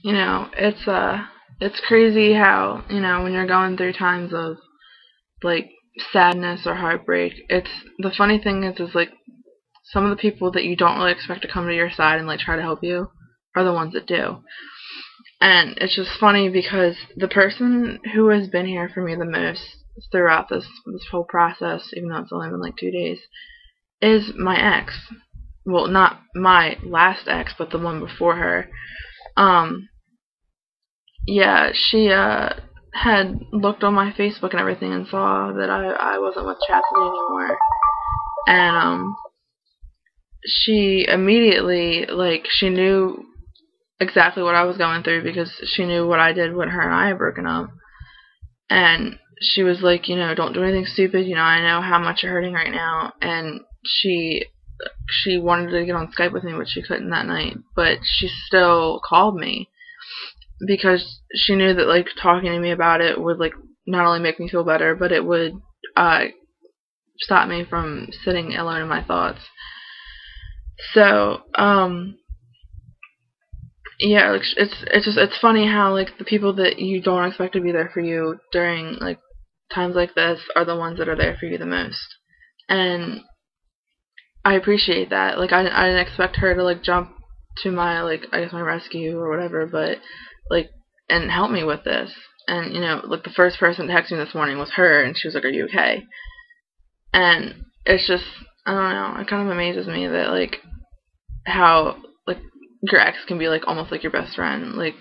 it's crazy how, when you're going through times of like sadness or heartbreak, it's the funny thing is like some of the people that you don't really expect to come to your side and like try to help you are the ones that do. And it's just funny because the person who has been here for me the most throughout this whole process, even though it's only been like 2 days, is my ex. Well, not my last ex, but the one before her. Um, yeah, she had looked on my Facebook and everything and saw that I wasn't with Chastity anymore, and she immediately, like, she knew exactly what I was going through because she knew what I did when her and I had broken up. And she was like, don't do anything stupid. I know how much you're hurting right now. And she wanted to get on Skype with me, but she couldn't that night. But she still called me because she knew that like talking to me about it would like not only make me feel better, but it would uh, stop me from sitting alone in my thoughts. So yeah, like it's funny how like the people that you don't expect to be there for you during like times like this are the ones that are there for you the most. And I appreciate that. Like I didn't expect her to like jump to my like I guess my rescue or whatever, but like and help me with this. And like the first person to text me this morning was her, and she was like, "Are you okay?" And it's just I don't know. It kind of amazes me that like how like your ex can be like almost like your best friend. Like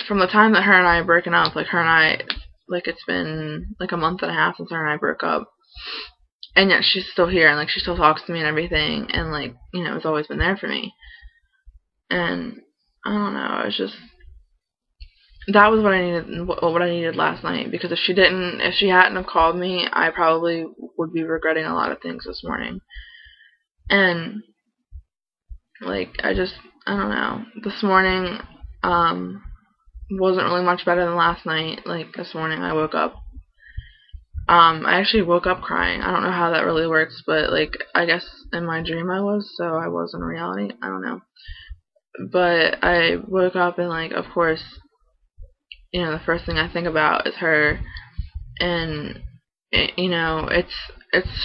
from the time that her and I have broken up, like her and I, like it's been like a month and a half since her and I broke up, and yet she's still here and like she still talks to me and everything, and like has always been there for me. And I don't know, it's just that was what I needed, what I needed last night. Because if she hadn't have called me, I probably would be regretting a lot of things this morning. And like I don't know, this morning wasn't really much better than last night. Like this morning I woke up. I actually woke up crying. I don't know how that really works, but like I guess in my dream I was, so I was in reality. I don't know. But I woke up and like of course, the first thing I think about is her. And it's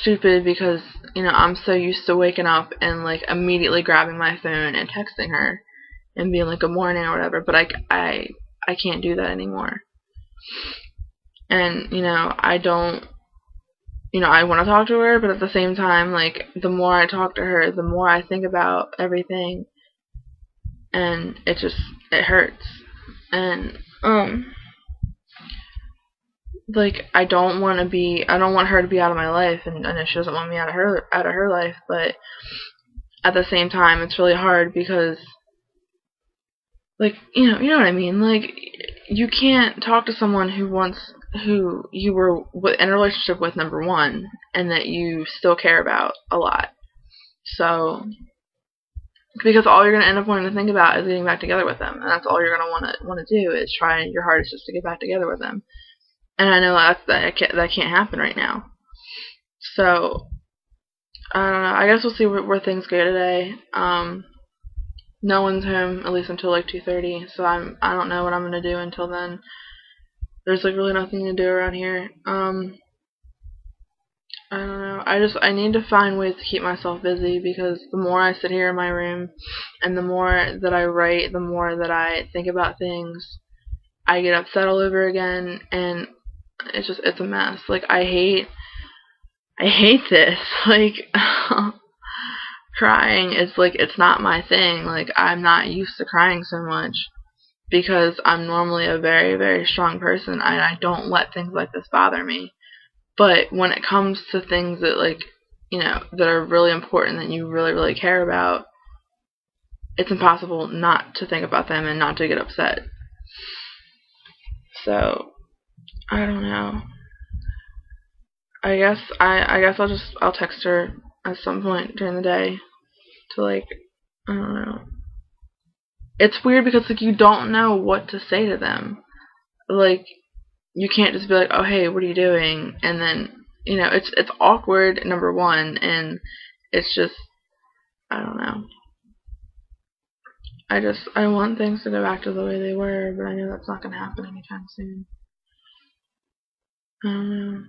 stupid because I'm so used to waking up and like immediately grabbing my phone and texting her and being like good morning or whatever, but I can't do that anymore. And I don't, I want to talk to her, but at the same time, like the more I talk to her, the more I think about everything, and it hurts. And like I don't want her to be out of my life, and if she doesn't want me out of her life, but at the same time it's really hard because like you know what I mean, like you can't talk to someone who you were in a relationship with, number one, and that you still care about a lot. So because all you're going to end up wanting to think about is getting back together with them, and that's all you're going to want to do is try your hardest just to get back together with them. And I know that can't happen right now. So I don't know. I guess we'll see where things go today. No one's home at least until like 2:30, so I don't know what I'm gonna do until then. There's like really nothing to do around here. I don't know. I need to find ways to keep myself busy because the more I sit here in my room and the more that I write, the more that I think about things, I get upset all over again, and it's a mess. Like I hate this. Like crying is like it's not my thing. Like I'm not used to crying so much because I'm normally a very, very strong person, and I don't let things like this bother me. But when it comes to things that like that are really important, that you really, really care about, it's impossible not to think about them and not to get upset. So I don't know. I guess I'll text her at some point during the day to like I don't know. It's weird because like you don't know what to say to them. Like you can't just be like, "Oh, hey, what are you doing?" And then, it's awkward, number one, and it's just I don't know. I want things to go back to the way they were, but I know that's not going to happen anytime soon. I don't know.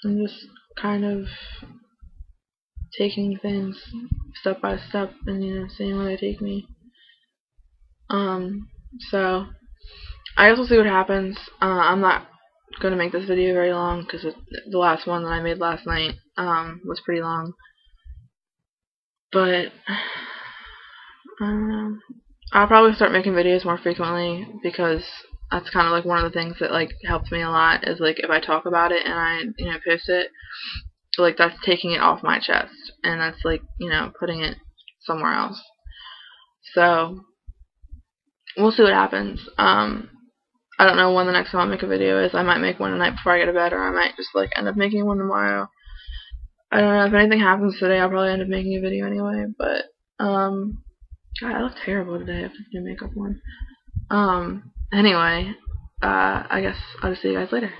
I'm just kind of taking things step by step and, you know, seeing where they take me. So I guess we'll see what happens. I'm not going to make this video very long because the last one that I made last night was pretty long. But I don't know. I'll probably start making videos more frequently because that's kind of like one of the things that like helps me a lot is like if I talk about it and I, you know, post it, like that's taking it off my chest and that's like, you know, putting it somewhere else. So we'll see what happens. I don't know when the next time I'll make a video is. I might make one the night before I go to bed, or I might just like end up making one tomorrow. I don't know. If anything happens today, I'll probably end up making a video anyway. But God, I look terrible today. I have to do makeup on. Anyway, I guess I'll just see you guys later.